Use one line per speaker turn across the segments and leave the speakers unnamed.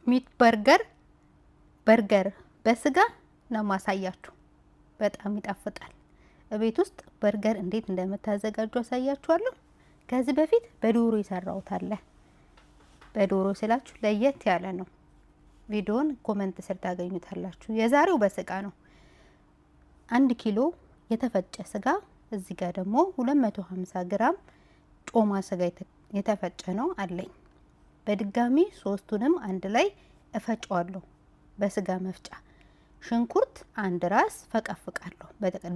ሚት በርገር በስጋ ነው ማሳያችሁ። በጣም ይጣፍጣል። ቤት ውስጥ በርገር እንዴት እንደምታዘጋጁ አሳያችኋለሁ። ከዚህ በፊት በዶሮ የሰራሁት አለ። በዶሮ ስላችሁ ለየት ያለ ነው። ቪዲዮን ኮሜንት ስር ታገኙታላችሁ። የዛሬው በስጋ ነው። 1 ኪሎ የተፈጨ ስጋ፣ እዚህ ጋር ደግሞ 250 ግራም ጮማ ስጋ የተፈጨ ነው አለኝ። በድጋሚ ሶስቱንም አንድ ላይ እፈጫዋለሁ በስጋ መፍጫ። ሽንኩርት 1 ራስ ፈቀፍቃለሁ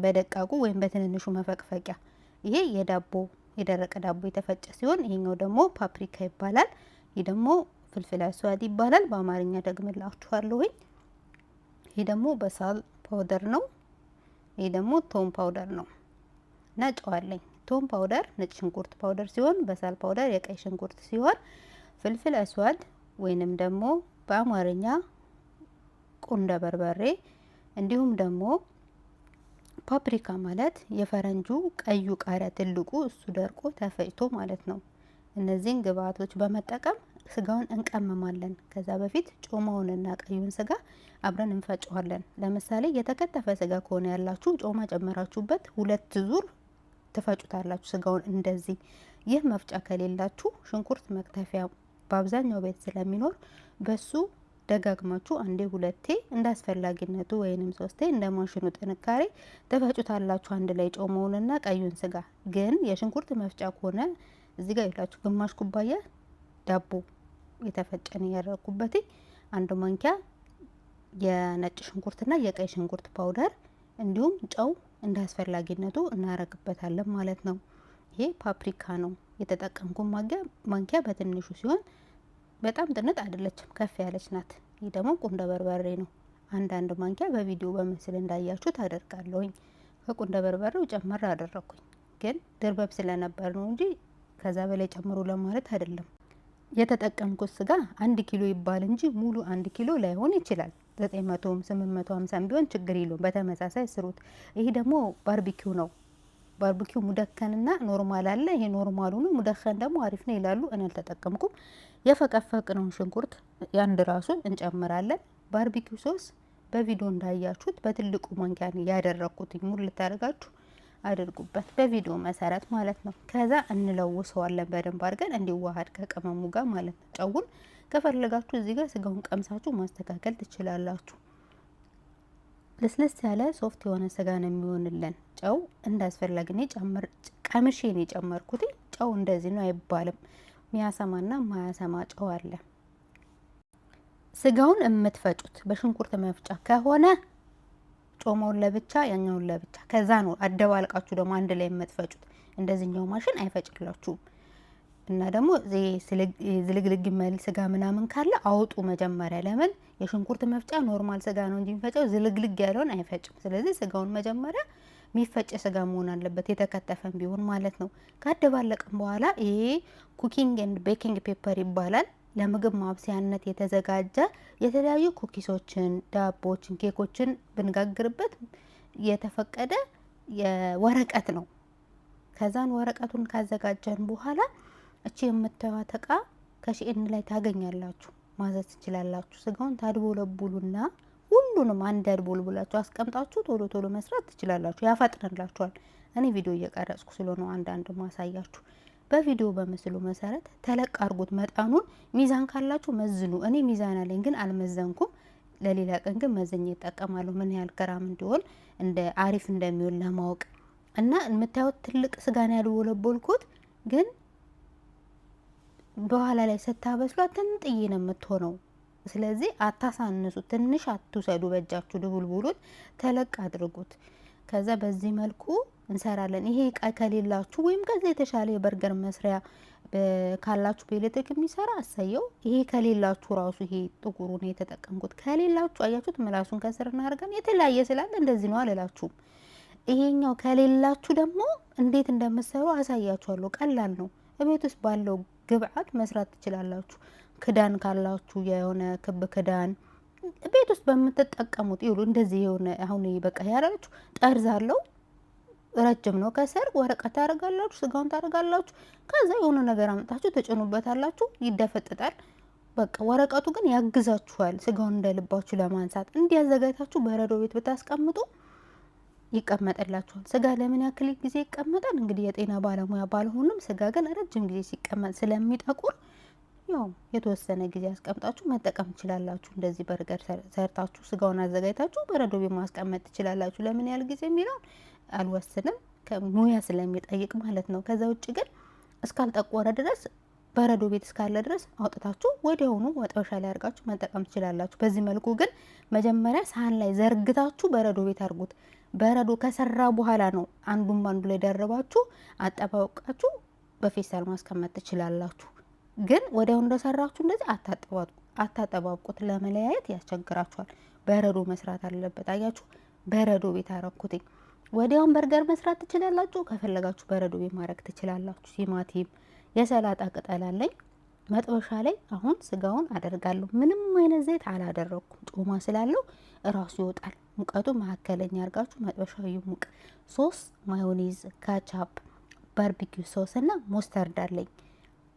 በደቃቁ ወይም በትንንሹ መፈቅፈቂያ። ይሄ የደረቀ ዳቦ የተፈጨ ሲሆን ይሄኛው ደግሞ ፓፕሪካ ይባላል። ይሄ ደግሞ ፍልፍል አስዋድ ይባላል። በአማርኛ ደግምላችኋለሁ። ይሄ ደግሞ በሳል ፓውደር ነው። ይሄ ደግሞ ቶም ፓውደር ነው። እና ጨው አለኝ። ቶም ፓውደር ነጭ ሽንኩርት ፓውደር ሲሆን በሳል ፓውደር የቀይ ሽንኩርት ሲሆን ፍልፍል አስዋድ ወይንም ደግሞ በአማርኛ ቁንደ በርበሬ እንዲሁም ደግሞ ፓፕሪካ ማለት የፈረንጁ ቀዩ ቃሪያ ትልቁ እሱ ደርቆ ተፈጭቶ ማለት ነው። እነዚህን ግብአቶች በመጠቀም ስጋውን እንቀመማለን። ከዛ በፊት ጮማውንና ቀዩን ስጋ አብረን እንፈጨዋለን። ለምሳሌ የተከተፈ ስጋ ከሆነ ያላችሁ ጮማ ጨመራችሁበት 2 ዙር ትፈጩታላችሁ ስጋውን እንደዚህ። ይህ መፍጫ ከሌላችሁ ሽንኩርት መክተፊያ በአብዛኛው ቤት ስለሚኖር በሱ ደጋግማችሁ አንዴ 2ቴ እንዳስፈላጊነቱ ወይንም 3ቴ እንደ ማሽኑ ጥንካሬ ተፈጩታላችሁ አንድ ላይ ጮማውንና ቀዩን ስጋ። ግን የሽንኩርት መፍጫ ከሆነ እዚህ ጋር ይላችሁ ግማሽ ኩባያ ዳቦ የተፈጨነ ያደረኩበት፣ 1 ማንኪያ የነጭ ሽንኩርትና የቀይ ሽንኩርት ፓውደር እንዲሁም ጨው እንዳስፈላጊነቱ እናረግበታለን ማለት ነው። ይሄ ፓፕሪካ ነው የተጠቀምኩ ማንኪያ በትንሹ ሲሆን በጣም ጥንጥ አይደለችም፣ ከፍ ያለች ናት። ይህ ደግሞ ቁንደ በርበሬ ነው። 1 ማንኪያ በቪዲዮ በምስል እንዳያችሁት አደርጋለሁኝ። ከቁንደ በርበሬው ጨመር አደረኩኝ፣ ግን ድርበብ ስለነበር ነው እንጂ ከዛ በላይ ጨምሩ ለማለት አይደለም። የተጠቀምኩት ስጋ 1 ኪሎ ይባል እንጂ ሙሉ 1 ኪሎ ላይሆን ይችላል። 900 850 ቢሆን ችግር የለውም። በተመሳሳይ ስሩት። ይሄ ደግሞ ባርቢኪው ነው። ባርቢኪው ሙደከንና ኖርማል አለ። ይሄ ኖርማሉ ነው። ሙደከን ደግሞ አሪፍ ነው ይላሉ። እኔ አልተጠቀምኩም። የፈቀፈቅነውን ሽንኩርት ያን ራሱን እንጨምራለን። ባርቢኪው ሶስ በቪዲዮ እንዳያችሁት በትልቁ ማንኪያ ያደረኩት ሙሉ ልታደርጋችሁ አድርጉበት፣ በቪዲዮ መሰረት ማለት ነው። ከዛ እንለውሰዋለን በደንብ አድርገን እንዲዋሃድ ከቅመሙ ጋር ማለት ነው። ጨውን ከፈለጋችሁ እዚህ ጋር ስጋውን ቀምሳችሁ ማስተካከል ትችላላችሁ። ለስለስ ያለ ሶፍት የሆነ ስጋ ነው የሚሆንልን። ጨው እንዳስፈላጊነት ቀምሼ ነው የጨመርኩት። ጨው እንደዚህ ነው አይባልም። ሚያሰማና ማያሰማ ጨው አለ። ስጋውን የምትፈጩት በሽንኩርት መፍጫ ከሆነ ጮማውን ለብቻ ያኛውን ለብቻ፣ ከዛ ነው አደባልቃችሁ ደግሞ አንድ ላይ የምትፈጩት። እንደዚህኛው ማሽን አይፈጭላችሁም። እና ደግሞ ዝልግልግ መል ስጋ ምናምን ካለ አውጡ መጀመሪያ። ለምን የሽንኩርት መፍጫ ኖርማል ስጋ ነው እንጂ የሚፈጨው ዝልግልግ ያለውን አይፈጭም። ስለዚህ ስጋውን መጀመሪያ የሚፈጭ ስጋ መሆን አለበት፣ የተከተፈን ቢሆን ማለት ነው። ካደባለቅም በኋላ ይሄ ኩኪንግ ኤንድ ቤኪንግ ፔፐር ይባላል። ለምግብ ማብሰያነት የተዘጋጀ የተለያዩ ኩኪሶችን፣ ዳቦችን፣ ኬኮችን ብንጋግርበት የተፈቀደ የወረቀት ነው። ከዛን ወረቀቱን ካዘጋጀን በኋላ እቺ የምታዩት እቃ ከሺኤን ላይ ታገኛላችሁ፣ ማዘዝ ትችላላችሁ። ስጋውን ታድቦለቡሉና ሁሉንም አንድ አድቦልቡላችሁ አስቀምጣችሁ ቶሎ ቶሎ መስራት ትችላላችሁ። ያፈጥንላችኋል። እኔ ቪዲዮ እየቀረጽኩ ስለሆነ አንዳንድ ማሳያችሁ። በቪዲዮ በምስሉ መሰረት ተለቅ አርጉት። መጠኑን ሚዛን ካላችሁ መዝኑ። እኔ ሚዛን አለኝ ግን አልመዘንኩም። ለሌላ ቀን ግን መዘኝ እጠቀማለሁ፣ ምን ያህል ግራም እንዲሆን እንደ አሪፍ እንደሚሆን ለማወቅ እና የምታዩት ትልቅ ስጋ ነው ያድቦለቦልኩት። ግን በኋላ ላይ ስታበስሏት ትንጥዬ ነው የምትሆነው። ስለዚህ አታሳንሱ፣ ትንሽ አትውሰዱ በእጃችሁ። ድቡልቡሉን ተለቅ አድርጉት። ከዛ በዚህ መልኩ እንሰራለን። ይሄ እቃ ከሌላችሁ ወይም ከዛ የተሻለ የበርገር መስሪያ ካላችሁ በኤሌክትሪክ የሚሰራ አሳየው። ይሄ ከሌላችሁ ራሱ ይሄ ጥቁሩ ነው የተጠቀምኩት። ከሌላችሁ አያችሁት፣ ምላሱን ከስር እናደርገን የተለያየ ስላለ እንደዚህ ነው አልላችሁም። ይሄኛው ከሌላችሁ ደግሞ እንዴት እንደምትሰሩ አሳያችኋለሁ። ቀላል ነው። እቤት ውስጥ ባለው ግብአት መስራት ትችላላችሁ። ክዳን ካላችሁ የሆነ ክብ ክዳን ቤት ውስጥ በምትጠቀሙት ይሉ እንደዚህ የሆነ አሁን በቃ ያራችሁ ጠርዝ አለው፣ ረጅም ነው። ከስር ወረቀት ታደርጋላችሁ፣ ስጋውን ታደርጋላችሁ። ከዛ የሆነ ነገር አምጣችሁ ተጭኑበታላችሁ። ይደፈጥጣል። በቃ ወረቀቱ ግን ያግዛችኋል ስጋውን እንደልባችሁ ለማንሳት። እንዲያዘጋጅታችሁ በረዶ ቤት ብታስቀምጡ ይቀመጥላችኋል። ስጋ ለምን ያክል ጊዜ ይቀመጣል? እንግዲህ የጤና ባለሙያ ባልሆንም ስጋ ግን ረጅም ጊዜ ሲቀመጥ ስለሚጠቁር ያው የተወሰነ ጊዜ አስቀምጣችሁ መጠቀም ትችላላችሁ። እንደዚህ በርገር ሰርታችሁ ስጋውን አዘጋጅታችሁ በረዶ ቤት ማስቀመጥ ትችላላችሁ። ለምን ያህል ጊዜ የሚለውን አልወስንም፣ ሙያ ስለሚጠይቅ ማለት ነው። ከዛ ውጭ ግን እስካልጠቆረ ድረስ በረዶ ቤት እስካለ ድረስ አውጥታችሁ ወዲያውኑ መጥበሻ ላይ አድርጋችሁ መጠቀም ትችላላችሁ። በዚህ መልኩ ግን መጀመሪያ ሳህን ላይ ዘርግታችሁ በረዶ ቤት አድርጉት። በረዶ ከሰራ በኋላ ነው አንዱን ባንዱ ላይ ደርባችሁ አጠባውቃችሁ በፌስታል ማስቀመጥ ትችላላችሁ። ግን ወዲያውኑ እንደሰራችሁ እንደዚህ አታጠባብቁት፣ ለመለያየት ያስቸግራችኋል። በረዶ መስራት አለበት። አያችሁ፣ በረዶ ቤት አረኩትኝ። ወዲያውን በርገር መስራት ትችላላችሁ። ከፈለጋችሁ በረዶ ቤት ማድረግ ትችላላችሁ። ቲማቲም፣ የሰላጣ ቅጠል አለኝ መጥበሻ ላይ። አሁን ስጋውን አደርጋለሁ። ምንም አይነት ዘይት አላደረኩም፣ ጮማ ስላለው እራሱ ይወጣል። ሙቀቱ መካከለኛ አድርጋችሁ መጥበሻው ይሙቅ። ሶስ፣ ማዮኔዝ፣ ካቻፕ፣ ባርቢኪው ሶስ እና ሞስተርድ አለኝ።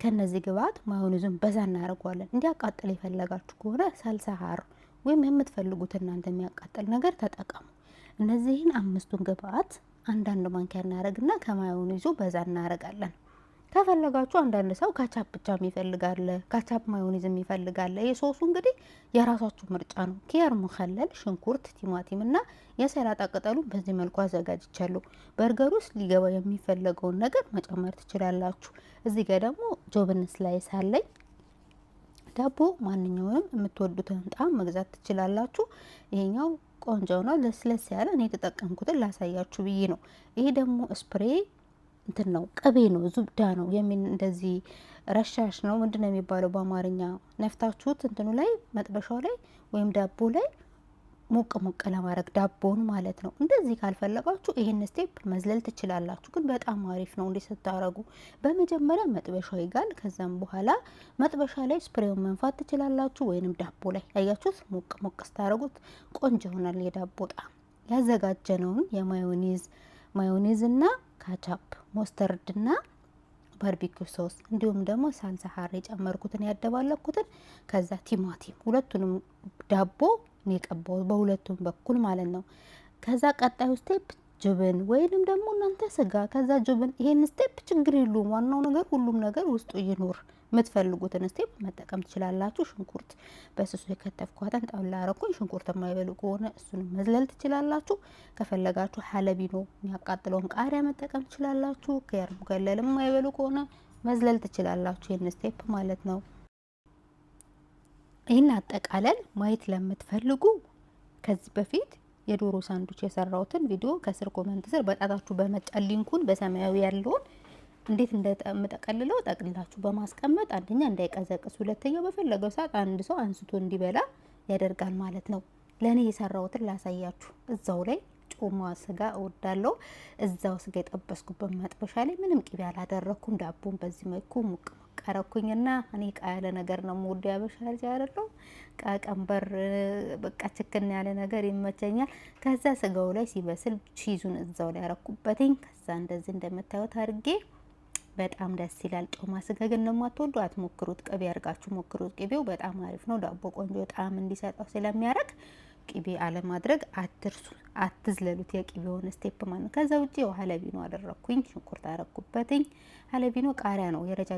ከነዚህ ግብአት ማዮኔዙን በዛ እናደርገዋለን። እንዲያቃጥል የፈለጋችሁ ከሆነ ሳልሳ ሀር ወይም የምትፈልጉት እናንተ የሚያቃጥል ነገር ተጠቀሙ። እነዚህን አምስቱን ግብአት አንዳንድ ማንኪያ እናደርግና ከማዮኔዙ በዛ እናደርጋለን። ከፈለጋችሁ አንዳንድ ሰው ካቻፕ ብቻ የሚፈልጋለ፣ ካቻፕ ማዮኔዝ የሚፈልጋለ። የሶሱ እንግዲህ የራሳችሁ ምርጫ ነው። ኪያር ሙኸለል፣ ሽንኩርት፣ ቲማቲም እና የሰላጣ ቅጠሉን በዚህ መልኩ አዘጋጅቻለሁ። በርገር ውስጥ ሊገባ የሚፈለገውን ነገር መጨመር ትችላላችሁ። እዚህ ጋር ደግሞ ጆብን ስላይስ አለኝ። ዳቦ ማንኛውንም የምትወዱትን ጣም መግዛት ትችላላችሁ። ይሄኛው ቆንጆ ነው፣ ለስለስ ያለ። እኔ የተጠቀምኩትን ላሳያችሁ ብዬ ነው። ይሄ ደግሞ ስፕሬ እንትን ነው፣ ቅቤ ነው፣ ዙብዳ ነው የሚል እንደዚህ ረሻሽ ነው። ምንድነው የሚባለው በአማርኛ? ነፍታችሁት እንትኑ ላይ መጥበሻው ላይ ወይም ዳቦ ላይ ሞቅ ሞቅ ለማድረግ ዳቦን ማለት ነው። እንደዚህ ካልፈለጋችሁ ይሄን ስቴፕ መዝለል ትችላላችሁ፣ ግን በጣም አሪፍ ነው እንዴ ስታረጉ። በመጀመሪያ መጥበሻው ይጋል፣ ከዛም በኋላ መጥበሻ ላይ ስፕሬውን መንፋት ትችላላችሁ፣ ወይንም ዳቦ ላይ አያችሁት፣ ሞቅ ሞቅ ስታረጉት ቆንጆ ይሆናል የዳቦ ጣም። ያዘጋጀነውን ማዮኔዝ እና ካቻፕ፣ ሞስተርድ እና ባርቢኪው ሶስ እንዲሁም ደግሞ ሳልሳ ሀር የጨመርኩትን ያደባለኩትን፣ ከዛ ቲማቲም፣ ሁለቱንም ዳቦ ነው የቀባሁት በሁለቱም በኩል ማለት ነው። ከዛ ቀጣዩ ስቴፕ ጅብን ወይንም ደግሞ እናንተ ስጋ፣ ከዛ ጅብን። ይሄን ስቴፕ ችግር የለውም፣ ዋናው ነገር ሁሉም ነገር ውስጡ ይኖር። የምትፈልጉትን ስቴፕ መጠቀም ትችላላችሁ። ሽንኩርት በስሱ የከተፍኳትን ጣውላ አረኩኝ። ሽንኩርት የማይበሉ ከሆነ እሱንም መዝለል ትችላላችሁ። ከፈለጋችሁ ሀለቢኖ የሚያቃጥለውን ቃሪያ መጠቀም ትችላላችሁ። ከያር ሙከለል የማይበሉ ከሆነ መዝለል ትችላላችሁ፣ ይህን ስቴፕ ማለት ነው። ይህን አጠቃለል ማየት ለምትፈልጉ ከዚህ በፊት የዶሮ ሳንዱች የሰራሁትን ቪዲዮ ከስር ኮመንት ስር በጣታችሁ በመጫን ሊንኩን በሰማያዊ ያለውን እንዴት እንደምጠቀልለው ጠቅልላችሁ በማስቀመጥ አንደኛ እንዳይቀዘቅስ፣ ሁለተኛ በፈለገው ሰዓት አንድ ሰው አንስቶ እንዲበላ ያደርጋል ማለት ነው። ለኔ የሰራሁትን ላሳያችሁ። እዛው ላይ ጮማ ስጋ እወዳለሁ። እዛው ስጋ የጠበስኩበት መጥበሻ ላይ ምንም ቅቤ አላደረኩም። ዳቦን በዚህ መልኩ ሙቅ ቀረኩኝና እኔ ቃ ያለ ነገር ነው የምወደው። ያበሻ ልጅ አይደለሁ። ቀንበር በቃ ችክን ያለ ነገር ይመቸኛል። ከዛ ስጋው ላይ ሲበስል ቺዙን እዛው ላይ ያረኩበትኝ። ከዛ እንደዚህ እንደምታዩት አድርጌ በጣም ደስ ይላል። ጮማ ስጋ ግን እንደማትወዱ አትሞክሩት፣ ቅቤ አድርጋችሁ ሞክሩት። ቅቤው በጣም አሪፍ ነው፣ ዳቦ ቆንጆ ጣዕም እንዲሰጠው ስለሚያደርግ ቅቤ አለማድረግ አትርሱ፣ አትዝለሉት የቅቤውን ስቴፕ ማለት ነው። ከዛ ውጪ ሀለቢኖ አደረኩኝ፣ ሽንኩርት አረኩበትኝ። ሀለቢኖ ቃሪያ ነው የረጃ